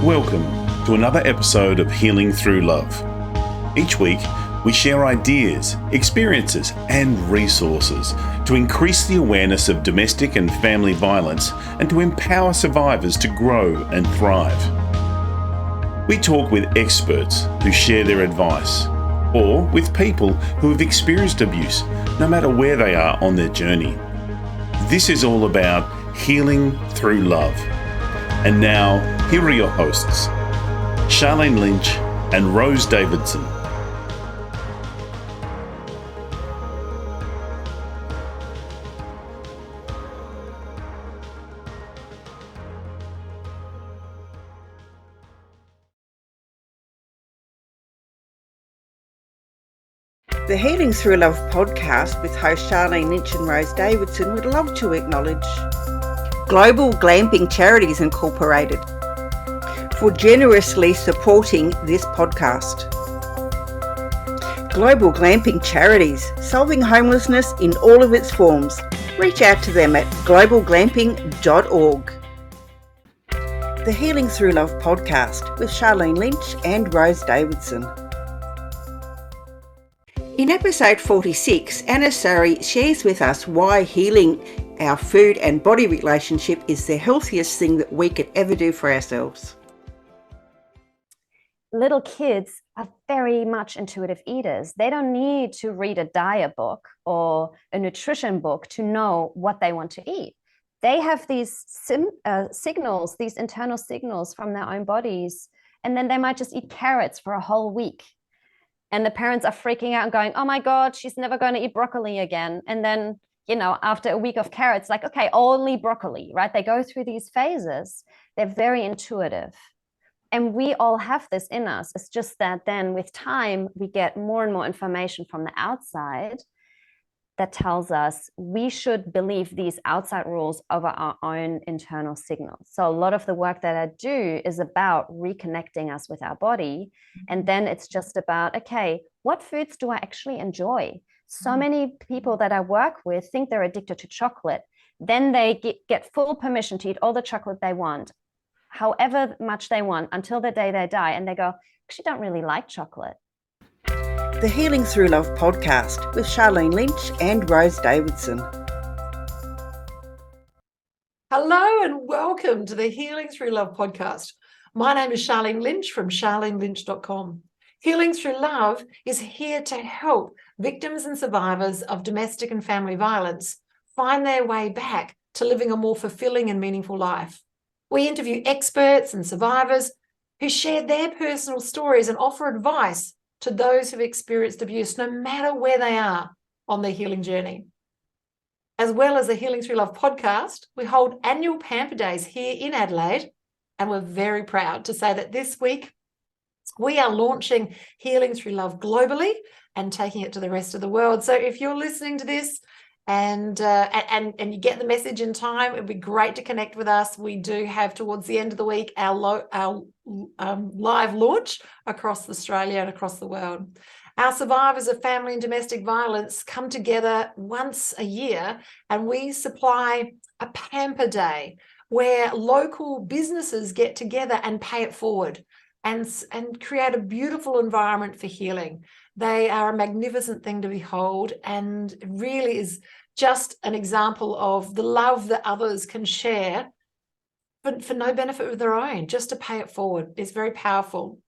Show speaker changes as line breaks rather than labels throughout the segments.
Welcome to another episode of Healing Through Love. Each week, we share ideas, experiences, and resources to increase the awareness of domestic and family violence and to empower survivors to grow and thrive. We talk with experts who share their advice, or with people who have experienced abuse, no matter where they are on their journey. This is all about healing through love. And now, here are your hosts, Charlene Lynch and Rose Davidson.
The Healing Through Love podcast with host Charlene Lynch and Rose Davidson would love to acknowledge Global Glamping Charities Incorporated for generously supporting this podcast. Global Glamping Charities, solving homelessness in all of its forms. Reach out to them at globalglamping.org. The Healing Through Love podcast with Charlene Lynch and Rose Davidson. In episode 46, Anna Surrey shares with us why healing our food and body relationship is the healthiest thing that we could ever do for ourselves.
Little kids are very much intuitive eaters. They don't need to read a diet book or a nutrition book to know what they want to eat. They have these signals, these internal signals from their own bodies, and then they might just eat carrots for a whole week. And the parents are freaking out and going, oh my God, she's never going to eat broccoli again. And then, after a week of carrots, like, okay, only broccoli, right? They go through these phases. They're very intuitive. And we all have this in us. It's just that then with time, we get more and more information from the outside that tells us we should believe these outside rules over our own internal signals. So a lot of the work that I do is about reconnecting us with our body. And then it's just about, okay, what foods do I actually enjoy? So many people that I work with think they're addicted to chocolate. Then they get full permission to eat all the chocolate they want, however much they want, until the day they die. And they go, actually don't really like chocolate.
The Healing Through Love podcast with Charlene Lynch and Rose Davidson.
Hello and welcome to the Healing Through Love podcast. My name is Charlene Lynch from charlenelynch.com. Healing Through Love is here to help victims and survivors of domestic and family violence find their way back to living a more fulfilling and meaningful life. We interview experts and survivors who share their personal stories and offer advice to those who've experienced abuse, no matter where they are on their healing journey. As well as the Healing Through Love podcast, we hold annual Pamper Days here in Adelaide, and we're very proud to say that this week we are launching Healing Through Love globally and taking it to the rest of the world. So if you're listening to this and you get the message in time, it'd be great to connect with us. We do have towards the end of the week our live launch across Australia and across the world. Our survivors of family and domestic violence come together once a year, and we supply a Pamper Day where local businesses get together and pay it forward and create a beautiful environment for healing. They are a magnificent thing to behold, and really is just an example of the love that others can share, but for no benefit of their own, just to pay it forward. It's very powerful.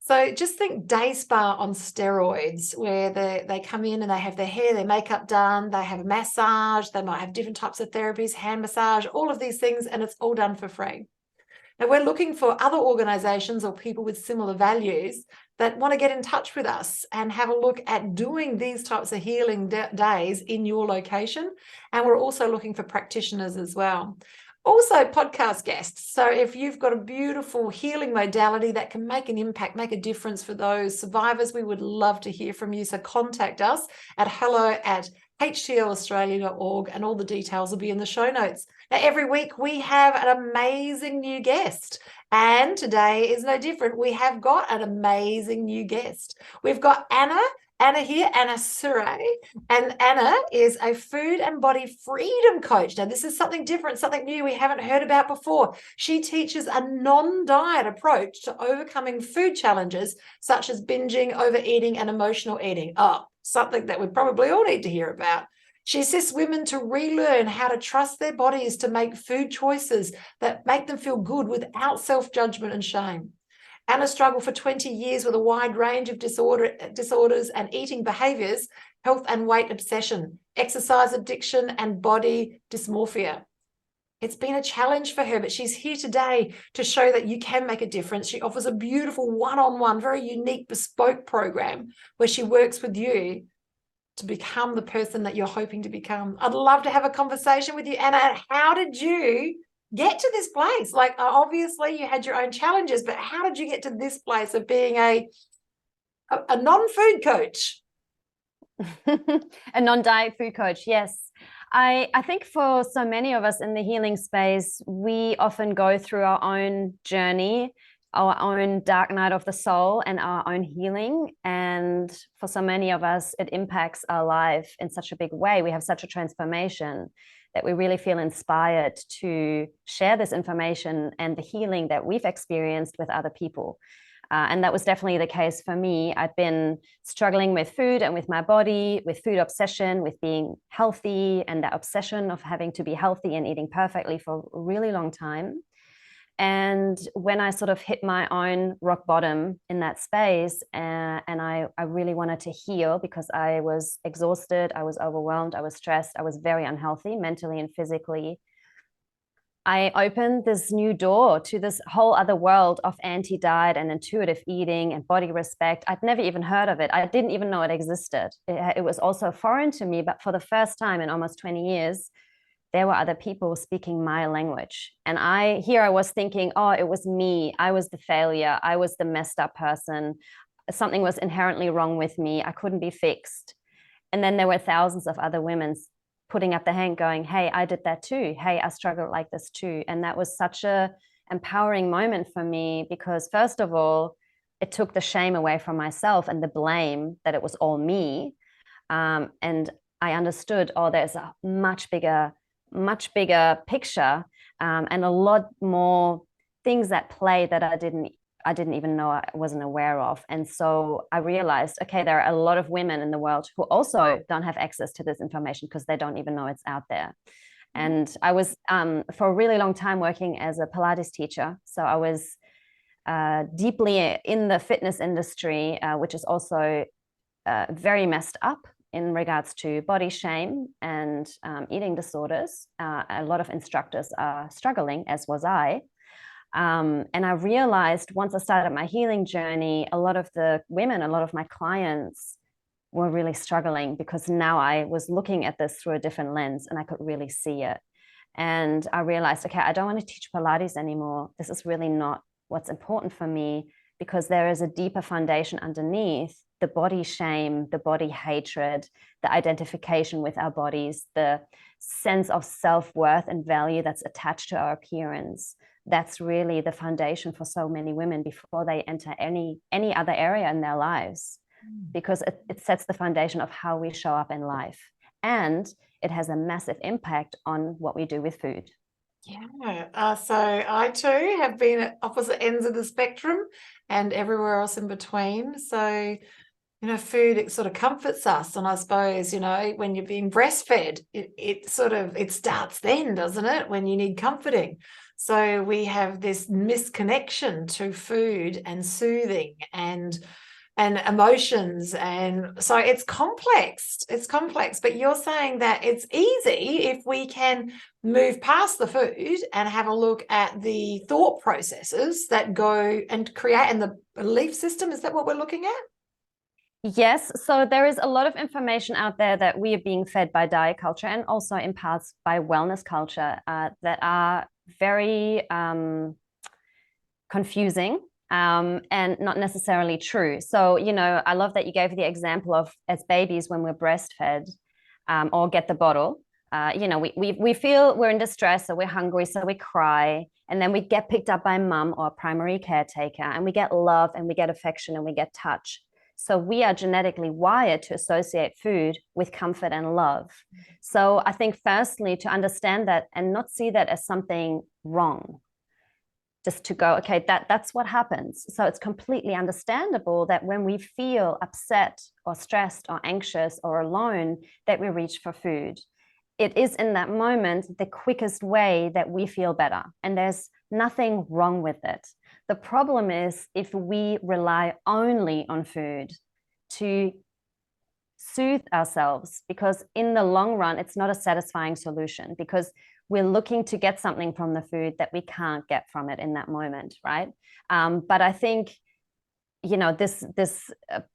So just think day spa on steroids, where they come in and they have their hair, their makeup done, they have a massage, they might have different types of therapies, hand massage, all of these things, and it's all done for free. Now, we're looking for other organisations or people with similar values that want to get in touch with us and have a look at doing these types of healing days in your location. And we're also looking for practitioners as well. Also, podcast guests. So if you've got a beautiful healing modality that can make an impact, make a difference for those survivors, we would love to hear from you. So contact us at hello@htaustralia.org, and all the details will be in the show notes. Now, every week we have an amazing new guest, and today is no different. We have got an amazing new guest. We've got Anna Anna here, Anna Surrey, and Anna is a food and body freedom coach. Now, this is something different, something new we haven't heard about before. She teaches a non-diet approach to overcoming food challenges such as binging, overeating, and emotional eating. Oh, something that we probably all need to hear about. She assists women to relearn how to trust their bodies to make food choices that make them feel good without self-judgment and shame. Anna struggled for 20 years with a wide range of disorders and eating behaviours, health and weight obsession, exercise addiction, and body dysmorphia. It's been a challenge for her, but she's here today to show that you can make a difference. She offers a beautiful one-on-one, very unique, bespoke program where she works with you to become the person that you're hoping to become. I'd love to have a conversation with you, Anna. How did you get to this place? Like, obviously you had your own challenges, but how did you get to this place of being a non-food coach?
A non-diet food coach, yes. I think for so many of us in the healing space, we often go through our own journey, our own dark night of the soul and our own healing. And for so many of us, it impacts our life in such a big way. We have such a transformation that we really feel inspired to share this information and the healing that we've experienced with other people. And that was definitely the case for me. I'd been struggling with food and with my body, with food obsession, with being healthy, and that obsession of having to be healthy and eating perfectly for a really long time. And when I sort of hit my own rock bottom in that space, and I really wanted to heal because I was exhausted, I was overwhelmed, I was stressed, I was very unhealthy mentally and physically, I opened this new door to this whole other world of anti-diet and intuitive eating and body respect. I'd never even heard of it. I didn't even know it existed. It was also foreign to me, but for the first time in almost 20 years, there were other people speaking my language. And I was thinking, oh, it was me. I was the failure. I was the messed up person. Something was inherently wrong with me. I couldn't be fixed. And then there were thousands of other women putting up the hand going, hey, I did that too. Hey, I struggled like this too. And that was such a empowering moment for me because first of all, it took the shame away from myself and the blame that it was all me. And I understood, oh, there's a much bigger picture and a lot more things at play that I didn't even know, I wasn't aware of. And so I realized, okay, there are a lot of women in the world who also don't have access to this information because they don't even know it's out there. And I was for a really long time working as a Pilates teacher. So I was deeply in the fitness industry, which is also very messed up in regards to body shame and eating disorders. A lot of instructors are struggling, as was I. And I realized once I started my healing journey, a lot of the women, a lot of my clients were really struggling because now I was looking at this through a different lens and I could really see it. And I realized, okay, I don't want to teach Pilates anymore. This is really not what's important for me because there is a deeper foundation underneath the body shame, the body hatred, the identification with our bodies, the sense of self-worth and value that's attached to our appearance. That's really the foundation for so many women before they enter any other area in their lives, because it sets the foundation of how we show up in life. And it has a massive impact on what we do with food.
Yeah, so I too have been at opposite ends of the spectrum and everywhere else in between. So, food, it sort of comforts us. And I suppose, when you're being breastfed, it starts then, doesn't it? When you need comforting. So we have this misconnection to food and soothing and emotions. And so it's complex, but you're saying that it's easy if we can move past the food and have a look at the thought processes that go and create, and the belief system. Is that what we're looking at?
Yes. So there is a lot of information out there that we are being fed by diet culture and also in parts by wellness culture that are very confusing and not necessarily true. So, I love that you gave the example of as babies when we're breastfed or get the bottle. We feel we're in distress, so we're hungry, so we cry, and then we get picked up by mum or a primary caretaker, and we get love and we get affection and we get touch. So we are genetically wired to associate food with comfort and love. So I think firstly, to understand that and not see that as something wrong, just to go, okay, that's what happens. So it's completely understandable that when we feel upset or stressed or anxious or alone, that we reach for food. It is in that moment the quickest way that we feel better, and there's nothing wrong with it. The problem is if we rely only on food to soothe ourselves, because in the long run, it's not a satisfying solution, because we're looking to get something from the food that we can't get from it in that moment, right? But I think, this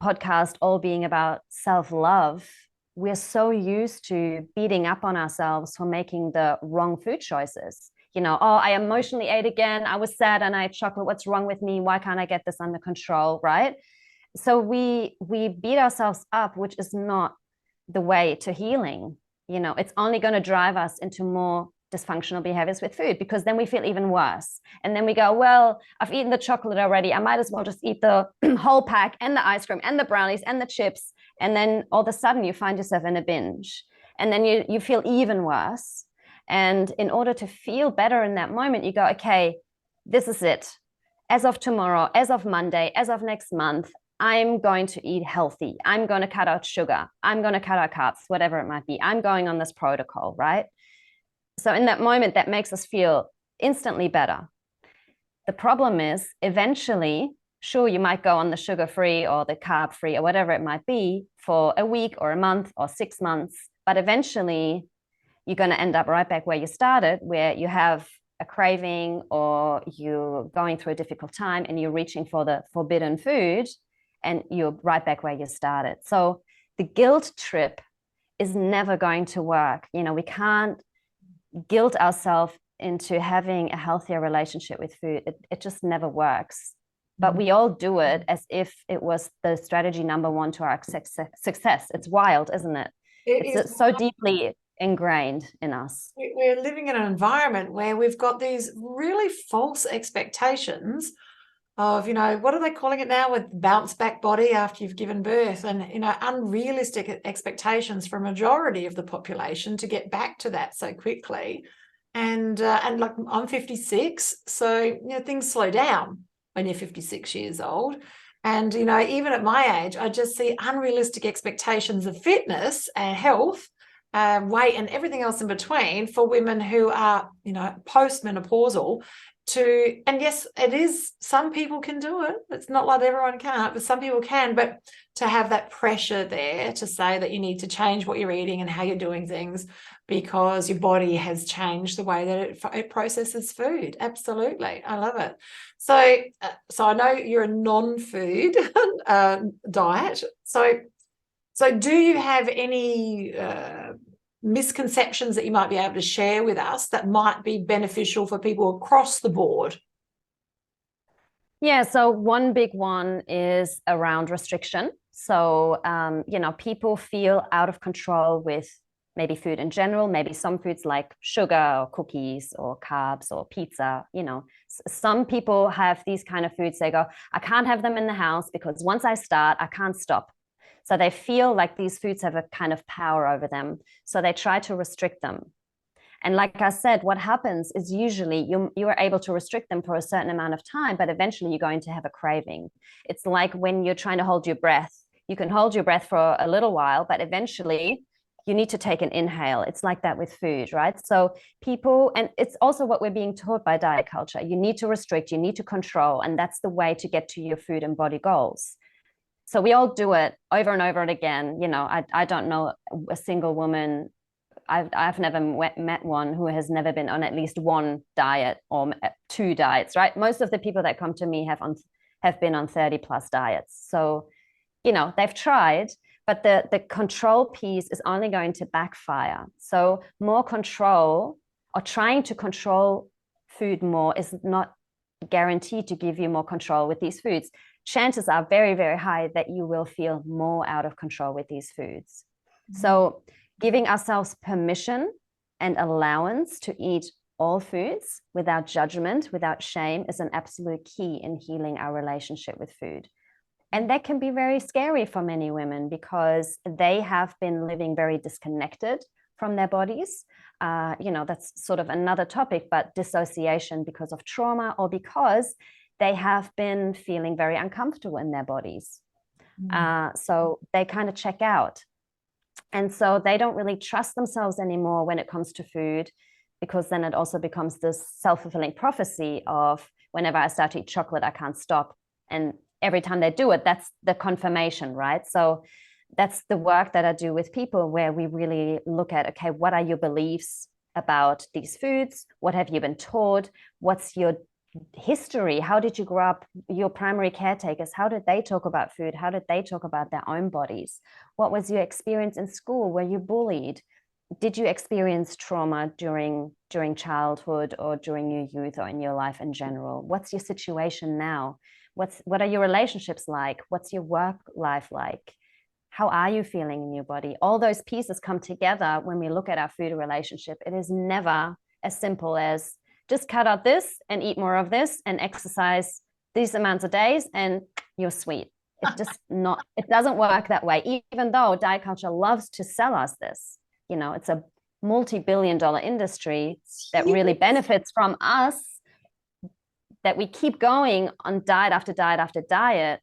podcast all being about self-love, we're so used to beating up on ourselves for making the wrong food choices. I emotionally ate again. I was sad and I ate chocolate. What's wrong with me? Why can't I get this under control, right? So we beat ourselves up, which is not the way to healing. It's only going to drive us into more dysfunctional behaviors with food, because then we feel even worse. And then we go, well, I've eaten the chocolate already. I might as well just eat the whole pack and the ice cream and the brownies and the chips. And then all of a sudden you find yourself in a binge. And then you feel even worse. And in order to feel better in that moment, you go, okay, this is it. As of tomorrow, as of Monday, as of next month, I'm going to eat healthy. I'm going to cut out sugar. I'm going to cut out carbs, whatever it might be. I'm going on this protocol, right? So in that moment, that makes us feel instantly better. The problem is eventually, sure, you might go on the sugar-free or the carb-free or whatever it might be for a week or a month or 6 months, but eventually you're going to end up right back where you started, where you have a craving or you're going through a difficult time and you're reaching for the forbidden food, and you're right back where you started. So the guilt trip is never going to work. We can't guilt ourselves into having a healthier relationship with food. It just never works. But we all do it as if it was the strategy number one to our success. It's wild, isn't it? It's so deeply ingrained in us.
We're living in an environment where we've got these really false expectations of, what are they calling it now, with bounce back body after you've given birth, and, unrealistic expectations for a majority of the population to get back to that so quickly. And like, I'm 56, so, things slow down when you're 56 years old. And, even at my age, I just see unrealistic expectations of fitness and health, weight and everything else in between for women who are, postmenopausal. And yes, it is, some people can do it. It's not like everyone can't, but some people can. But to have that pressure there to say that you need to change what you're eating and how you're doing things because your body has changed the way that it processes food. Absolutely. I love it. So I know you're a non-food diet. So do you have any misconceptions that you might be able to share with us that might be beneficial for people across the board?
Yeah, so one big one is around restriction. So, people feel out of control with maybe food in general, maybe some foods like sugar or cookies or carbs or pizza. Some people have these kind of foods. They go, I can't have them in the house because once I start, I can't stop. So they feel like these foods have a kind of power over them. So they try to restrict them. And like I said, what happens is usually you are able to restrict them for a certain amount of time, but eventually you're going to have a craving. It's like when you're trying to hold your breath. You can hold your breath for a little while, but eventually you need to take an inhale. It's like that with food, right? So people, and it's also what we're being taught by diet culture. You need to restrict, you need to control, and that's the way to get to your food and body goals. So we all do it over and over and again. I don't know a single woman, I've never met one who has never been on at least one diet or 2 diets, right? Most of the people that come to me have been on 30 plus diets. So, they've tried, but the control piece is only going to backfire. So more control, or trying to control food more, is not guaranteed to give you more control with these foods. Chances are very, very high that you will feel more out of control with these foods. Mm-hmm. So giving ourselves permission and allowance to eat all foods without judgment, without shame, is an absolute key in healing our relationship with food. And that can be very scary for many women because they have been living very disconnected from their bodies. That's sort of another topic, but dissociation because of trauma or because they have been feeling very uncomfortable in their bodies. So they kind of check out. And so they don't really trust themselves anymore when it comes to food, because then it also becomes this self-fulfilling prophecy of whenever I start to eat chocolate, I can't stop. And every time they do it, that's the confirmation, right? So that's the work that I do with people, where we really look at, okay, what are your beliefs about these foods? What have you been taught? What's your history? How did you grow up? Your primary caretakers, how did they talk about food? How did they talk about their own bodies? What was your experience in school? Were you bullied? Did you experience trauma during childhood or during your youth or in your life in general? What's your situation now? What are your relationships like? What's your work life like? How are you feeling in your body? All those pieces come together when we look at our food relationship. It is never as simple as just cut out this and eat more of this and exercise these amounts of days and you're sweet. It's just not, it doesn't work that way, even though diet culture loves to sell us this. It's a multi-billion-dollar industry that really benefits from us, that we keep going on diet after diet after diet.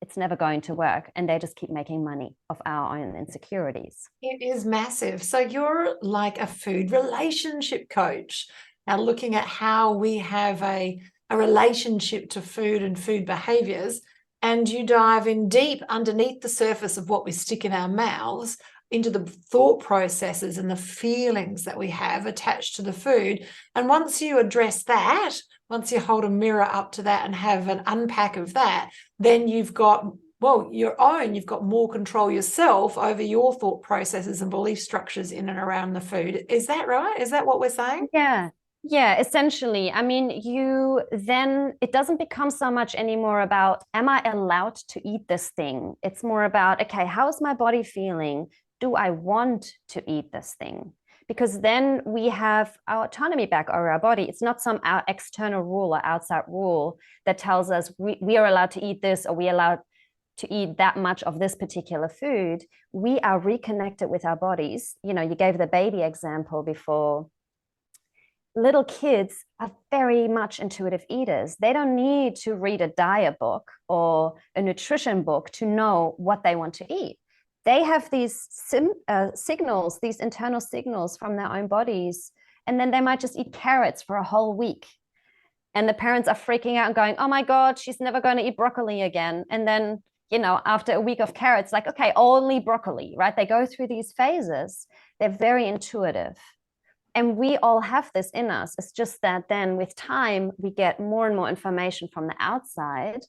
It's never going to work. And they just keep making money off our own insecurities.
It is massive. So you're like a food relationship coach, now looking at how we have a relationship to food and food behaviours, and you dive in deep underneath the surface of what we stick in our mouths into the thought processes and the feelings that we have attached to the food. And once you address that, once you hold a mirror up to that and have an unpack of that, then you've got, you've got more control yourself over your thought processes and belief structures in and around the food. Is that right? Is that what we're saying?
Yeah, essentially. I mean, it doesn't become so much anymore about, am I allowed to eat this thing? It's more about, okay, how's my body feeling? Do I want to eat this thing? Because then we have our autonomy back over our body. It's not some external rule or outside rule that tells us we are allowed to eat this, or we are allowed to eat that much of this particular food. We are reconnected with our bodies. You gave the baby example before. Little kids are very much intuitive eaters. They don't need to read a diet book or a nutrition book to know what they want to eat. They have these signals, these internal signals from their own bodies, and then they might just eat carrots for a whole week. And the parents are freaking out and going, oh my God, she's never going to eat broccoli again. And then, after a week of carrots, like, okay, only broccoli, right? They go through these phases. They're very intuitive. And we all have this in us. It's just that then with time, we get more and more information from the outside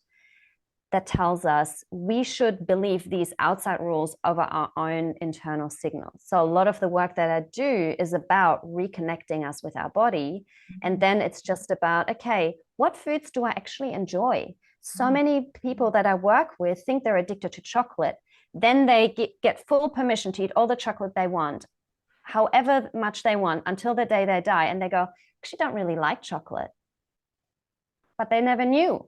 that tells us we should believe these outside rules over our own internal signals. So a lot of the work that I do is about reconnecting us with our body. And then it's just about, okay, what foods do I actually enjoy? So many people that I work with think they're addicted to chocolate. Then they get full permission to eat all the chocolate they want, however much they want, until the day they die. And they go, actually don't really like chocolate. But they never knew.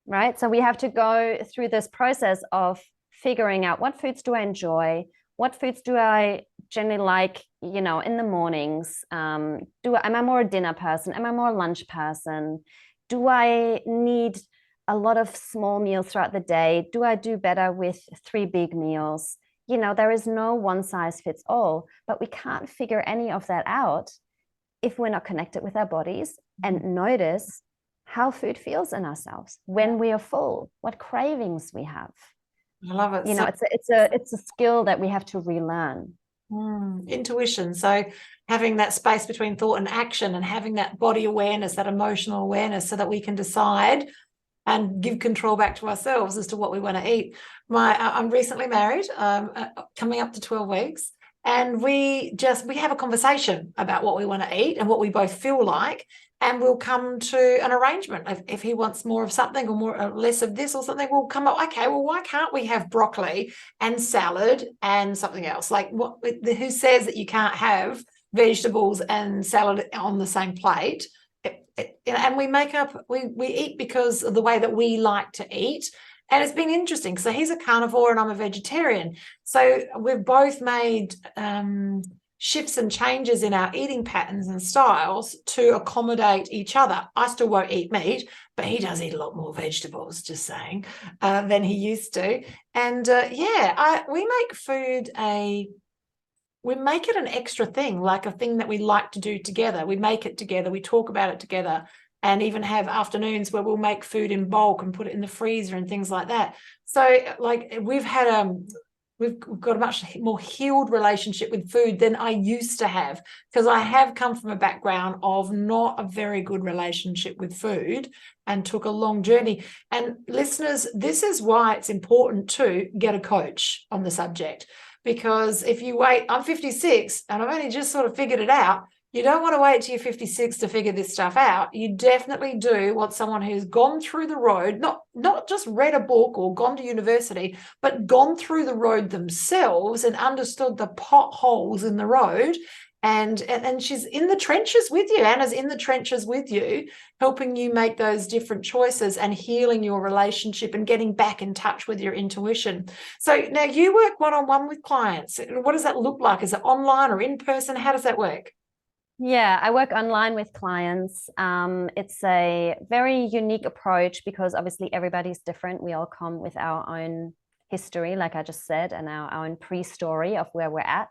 Right? So we have to go through this process of figuring out, what foods do I enjoy? What foods do I generally like, in the mornings? Am I more a dinner person? Am I more a lunch person? Do I need a lot of small meals throughout the day? Do I do better with 3 big meals? There is no one size fits all, but we can't figure any of that out if we're not connected with our bodies and notice how food feels in ourselves when we are full, what cravings we have.
I love it.
It's a skill that we have to relearn.
Intuition. So having that space between thought and action, and having that body awareness, that emotional awareness, so that we can decide and give control back to ourselves as to what we want to eat. I'm recently married, coming up to 12 weeks. And we have a conversation about what we want to eat and what we both feel like, and we'll come to an arrangement. If he wants more of something or more or less of this or something, we'll come up, okay, well, why can't we have broccoli and salad and something else? Like, who says that you can't have vegetables and salad on the same plate? and we eat because of the way that we like to eat. And it's been interesting. So he's a carnivore and I'm a vegetarian. So we've both made shifts and changes in our eating patterns and styles to accommodate each other. I still won't eat meat, but he does eat a lot more vegetables, just saying, than he used to. And we make food we make it an extra thing, like a thing that we like to do together. We make it together, we talk about it together, and even have afternoons where we'll make food in bulk and put it in the freezer and things like that. So like we've got a much more healed relationship with food than I used to have, because I have come from a background of not a very good relationship with food and took a long journey. And listeners, this is why it's important to get a coach on the subject, because if you wait, I'm 56 and I've only just sort of figured it out. You don't want to wait till you're 56 to figure this stuff out. You definitely do want someone who's gone through the road, not just read a book or gone to university, but gone through the road themselves and understood the potholes in the road. And she's in the trenches with you. Anna's in the trenches with you, helping you make those different choices and healing your relationship and getting back in touch with your intuition. So now you work one-on-one with clients. What does that look like? Is it online or in person? How does that work?
Yeah, I work online with clients. It's a very unique approach because obviously everybody's different. We all come with our own history, like I just said, and our own pre-story of where we're at.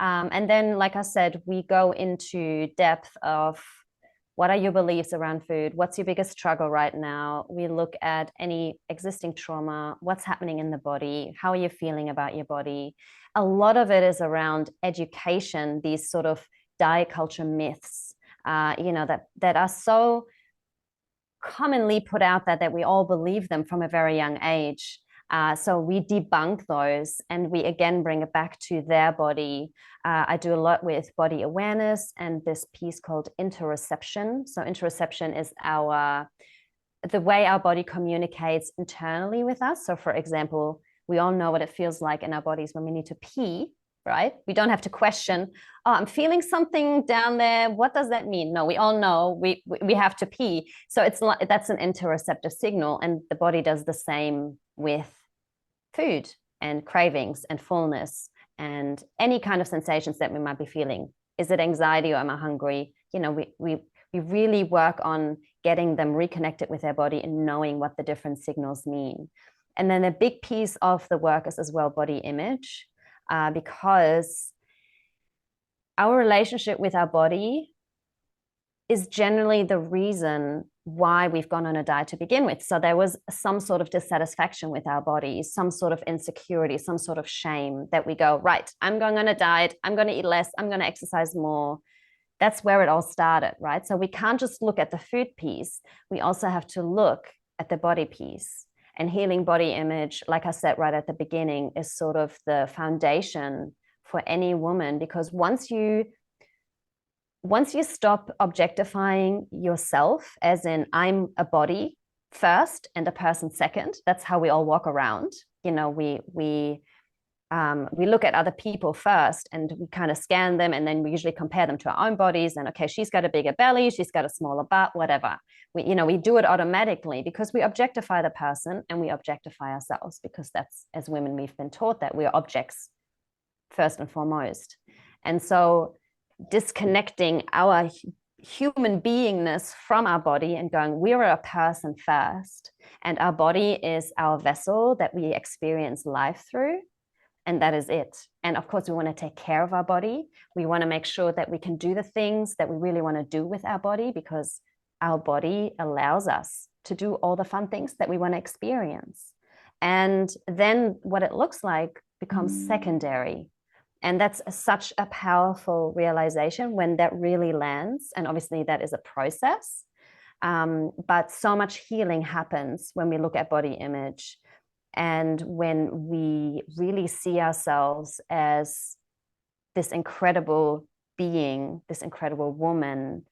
And then, like I said, we go into depth of what are your beliefs around food? What's your biggest struggle right now? We look at any existing trauma, what's happening in the body, how are you feeling about your body? A lot of it is around education, these sort of diet culture myths, that are so commonly put out there that we all believe them from a very young age. So we debunk those and we again bring it back to their body. I do a lot with body awareness and this piece called interoception. So interoception is the way our body communicates internally with us. So for example, we all know what it feels like in our bodies when we need to pee, right? We don't have to question, oh, I'm feeling something down there. What does that mean? No, we all know we have to pee. So that's an interoceptive signal, and the body does the same with food and cravings and fullness and any kind of sensations that we might be feeling. Is it anxiety or am I hungry? We really work on getting them reconnected with their body and knowing what the different signals mean. And then a big piece of the work is as well body image. Because our relationship with our body is generally the reason why we've gone on a diet to begin with. So there was some sort of dissatisfaction with our bodies, some sort of insecurity, some sort of shame that we go, right, I'm going on a diet, I'm going to eat less, I'm going to exercise more. That's where it all started, right? So we can't just look at the food piece. We also have to look at the body piece. And healing body image, like I said right at the beginning, is sort of the foundation for any woman, because once you stop objectifying yourself, as in I'm a body first and a person second, that's how we all walk around. We look at other people first and we kind of scan them, and then we usually compare them to our own bodies. And okay, she's got a bigger belly, she's got a smaller butt, whatever. We do it automatically because we objectify the person and we objectify ourselves, because that's, as women, we've been taught that we're objects first and foremost. And so disconnecting our human beingness from our body and going, we're a person first, and our body is our vessel that we experience life through. And that is it. And of course, we want to take care of our body. We want to make sure that we can do the things that we really want to do with our body, because our body allows us to do all the fun things that we want to experience. And then what it looks like becomes secondary. And that's such a powerful realization when that really lands. And obviously that is a process. But so much healing happens when we look at body image. And when we really see ourselves as this incredible being, this incredible woman.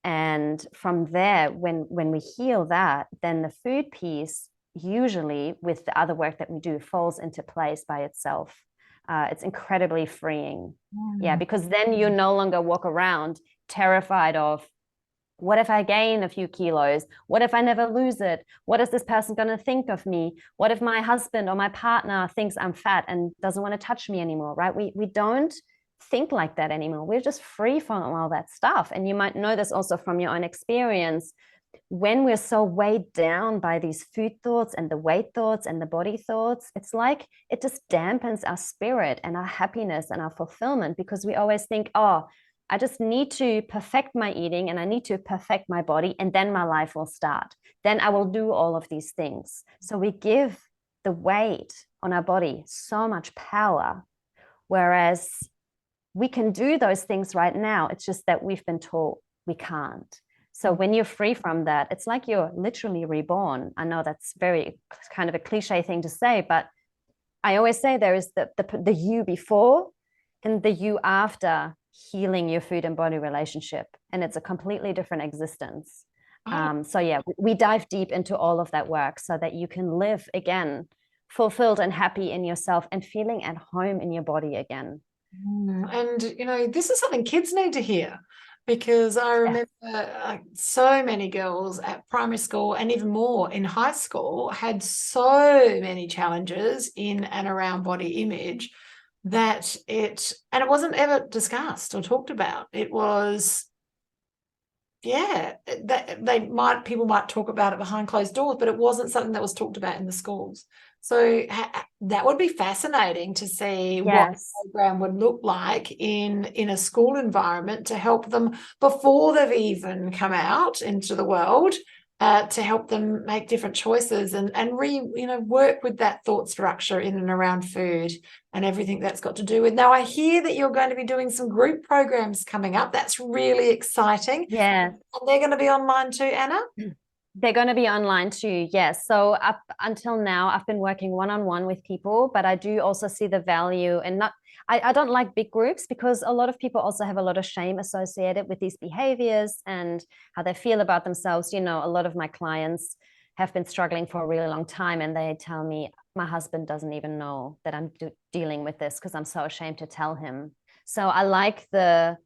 And from there, when we heal that, then the food piece, usually with the other work that we do, falls into place by itself. It's incredibly freeing. Yeah, because then you no longer walk around terrified of What if I gain a few kilos? What if I never lose it? What is this person going to think of me? What if my husband or my partner thinks I'm fat and doesn't want to touch me anymore, right? We don't think like that anymore. We're just free from all that stuff. And you might know this also from your own experience. When we're so weighed down by these food thoughts and the weight thoughts and the body thoughts, it's like it just dampens our spirit and our happiness and our fulfillment, because we always think, oh, I just need to perfect my eating and I need to perfect my body, and then my life will start. Then I will do all of these things. So we give the weight on our body so much power, whereas we can do those things right now. It's just that we've been taught we can't. So when you're free from that, it's like you're literally reborn. I know that's very kind of a cliche thing to say, but I always say there is the you before and the you after healing your food and body relationship, and it's a completely different existence. So yeah, we dive deep into all of that work so that you can live again fulfilled and happy in yourself and feeling at home in your body again.
And this is something kids need to hear, because I remember so many girls at primary school and even more in high school had so many challenges in and around body image that it wasn't ever discussed or talked about. It was, that people might talk about it behind closed doors, but it wasn't something that was talked about in the schools. So that would be fascinating to see what the program would look like in a school environment to help them before they've even come out into the world, to help them make different choices and work with that thought structure in and around food and everything that's got to do with. Now, I hear that you're going to be doing some group programs coming up. That's really exciting.
Yeah.
And they're going to be online too, Anna?
They're going to be online too, yes. So up until now, I've been working one-on-one with people, but I do also see the value in I don't like big groups, because a lot of people also have a lot of shame associated with these behaviors and how they feel about themselves. A lot of my clients have been struggling for a really long time, and they tell me, my husband doesn't even know that I'm dealing with this because I'm so ashamed to tell him. So I like the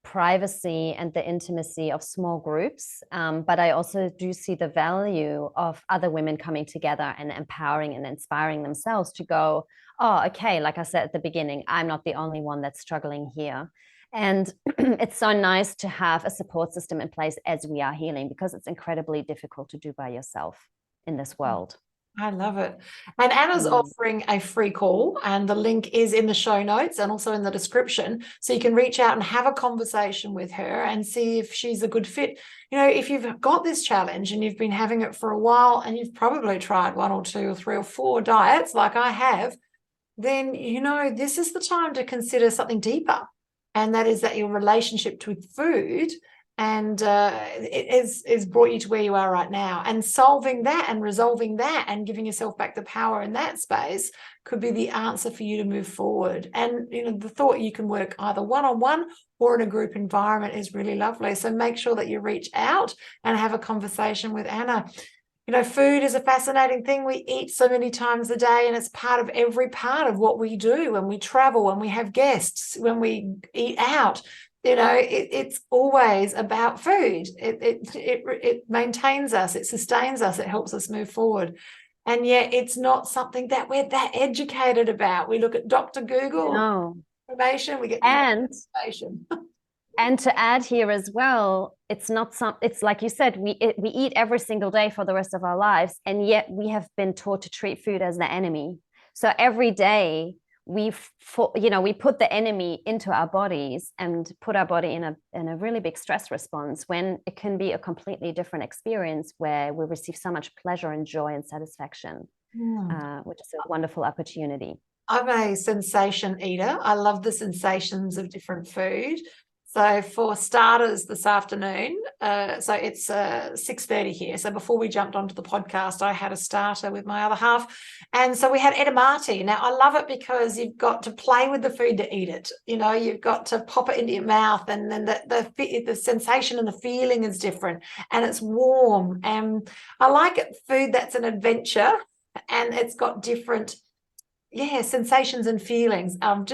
privacy and the intimacy of small groups, but I also do see the value of other women coming together and empowering and inspiring themselves to go, oh, okay, like I said at the beginning, I'm not the only one that's struggling here. And it's so nice to have a support system in place as we are healing, because it's incredibly difficult to do by yourself in this world.
I love it. And Anna's offering a free call, and the link is in the show notes and also in the description. So you can reach out and have a conversation with her and see if she's a good fit. If you've got this challenge and you've been having it for a while and you've probably tried 1 or 2 or 3 or 4 diets like I have, then, this is the time to consider something deeper. And that is that your relationship with food and it is brought you to where you are right now, and solving that and resolving that and giving yourself back the power in that space could be the answer for you to move forward. And the thought you can work either one-on-one or in a group environment is really lovely. So make sure that you reach out and have a conversation with Anna. Food is a fascinating thing. We eat so many times a day, and it's part of every part of what we do when we travel, when we have guests, when we eat out. It's always about food. It maintains us, it sustains us, it helps us move forward. And yet it's not something that we're that educated about. We look at Dr. Google information, we get information.
And to add here as well, it's like you said, we eat every single day for the rest of our lives, and yet we have been taught to treat food as the enemy. So every day we put the enemy into our bodies and put our body in a really big stress response, when it can be a completely different experience where we receive so much pleasure and joy and satisfaction, which is a wonderful opportunity.
I'm a sensation eater. I love the sensations of different food. So for starters this afternoon, so it's 6:30 here. So before we jumped onto the podcast, I had a starter with my other half. And so we had edamame. Now, I love it because you've got to play with the food to eat it. You've got to pop it into your mouth, and then the sensation and the feeling is different, and it's warm. And I like it, food that's an adventure, and it's got different sensations and feelings. I'm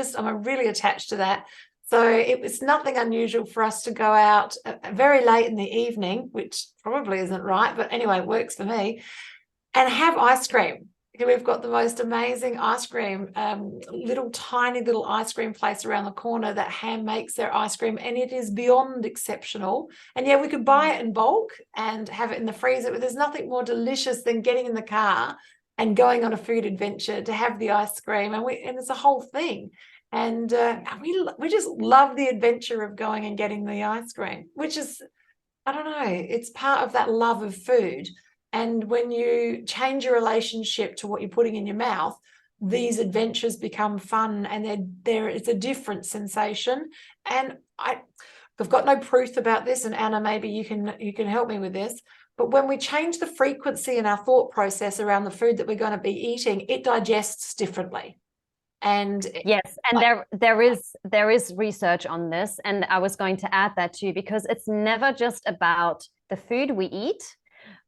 really attached to that. So it was nothing unusual for us to go out very late in the evening, which probably isn't right, but anyway, it works for me, and have ice cream. We've got the most amazing ice cream, tiny little ice cream place around the corner that hand makes their ice cream, and it is beyond exceptional. And yeah, we could buy it in bulk and have it in the freezer, but there's nothing more delicious than getting in the car and going on a food adventure to have the ice cream, and it's a whole thing. And we just love the adventure of going and getting the ice cream, which is, I don't know, it's part of that love of food. And when you change your relationship to what you're putting in your mouth, these adventures become fun, and it's a different sensation. And I've got no proof about this, and Anna, maybe you can help me with this. But when we change the frequency in our thought process around the food that we're going to be eating, it digests differently. And
yes, and there is research on this, and I was going to add that too, because it's never just about the food we eat,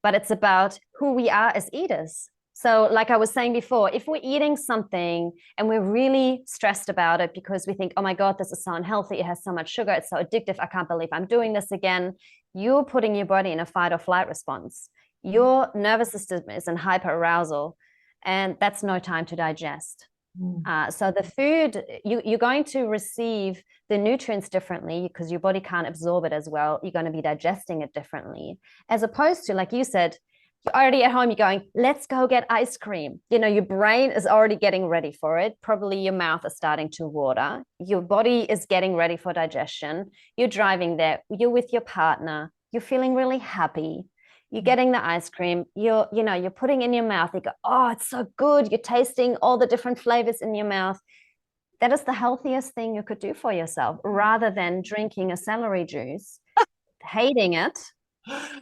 but it's about who we are as eaters. So like I was saying before, if we're eating something and we're really stressed about it because we think, oh my God, this is so unhealthy, it has so much sugar, it's so addictive, I can't believe I'm doing this again, you're putting your body in a fight or flight response. Your nervous system is in hyperarousal, and that's no time to digest. So the food, you're going to receive the nutrients differently because your body can't absorb it as well. You're going to be digesting it differently, as opposed to, like you said, you're already at home, you're going, let's go get ice cream. You know, your brain is already getting ready for it. Probably your mouth is starting to water. Your body is getting ready for digestion. You're driving there. You're with your partner. You're feeling really happy. You're getting the ice cream, you're putting in your mouth, you go, oh, it's so good. You're tasting all the different flavors in your mouth. That is the healthiest thing you could do for yourself, rather than drinking a celery juice, hating it,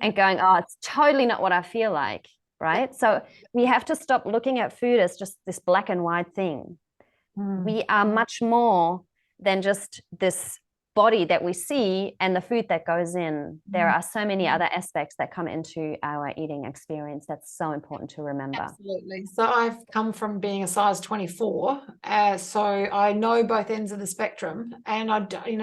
and going, oh, it's totally not what I feel like, right? So we have to stop looking at food as just this black and white thing. We are much more than just this body that we see and the food that goes in. There are so many other aspects that come into our eating experience that's so important to remember.
Absolutely. So I've come from being a size 24, so I know both ends of the spectrum. And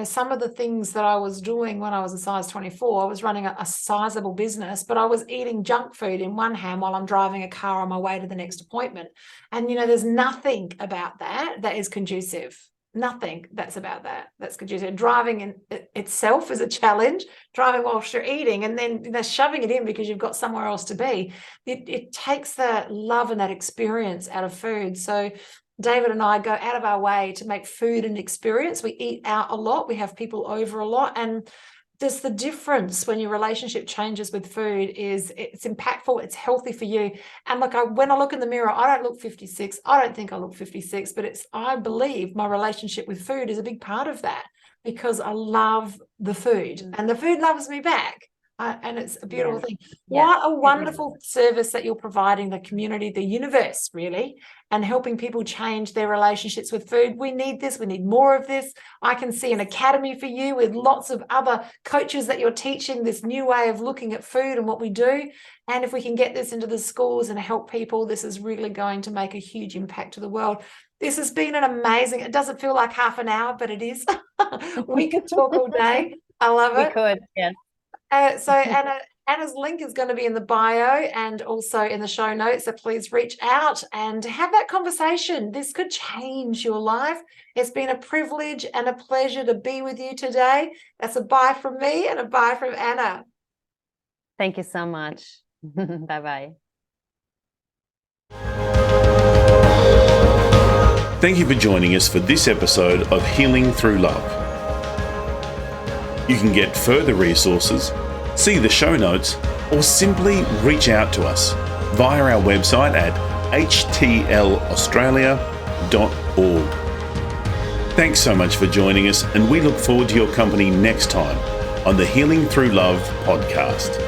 some of the things that I was doing when I was a size 24, I was running a sizable business, but I was eating junk food in one hand while I'm driving a car on my way to the next appointment. And there's nothing about that is conducive. Nothing that's conducive. Driving in itself is a challenge. Driving whilst you're eating, and then shoving it in because you've got somewhere else to be. It takes the love and that experience out of food. So David and I go out of our way to make food an experience. We eat out a lot. We have people over a lot, and there's the difference when your relationship changes with food is it's impactful, it's healthy for you. And when I look in the mirror, I don't look 56. I don't think I look 56, but I believe my relationship with food is a big part of that, because I love the food and the food loves me back. And it's a beautiful thing. What a wonderful service that you're providing the community, the universe, really, and helping people change their relationships with food. We need this. We need more of this. I can see an academy for you with lots of other coaches that you're teaching this new way of looking at food and what we do. And if we can get this into the schools and help people, this is really going to make a huge impact to the world. This has been an amazing, it doesn't feel like half an hour, but it is. We could talk all day. I love it.
We could, yeah.
So Anna's link is going to be in the bio and also in the show notes, so please reach out and have that conversation. This could change your life. It's been a privilege and a pleasure to be with you today. That's a bye from me and a bye from Anna.
Thank you so much. Bye-bye.
Thank you for joining us for this episode of Healing Through Love. You can get further resources, see the show notes, or simply reach out to us via our website at htlaustralia.org. Thanks so much for joining us, and we look forward to your company next time on the Healing Through Love podcast.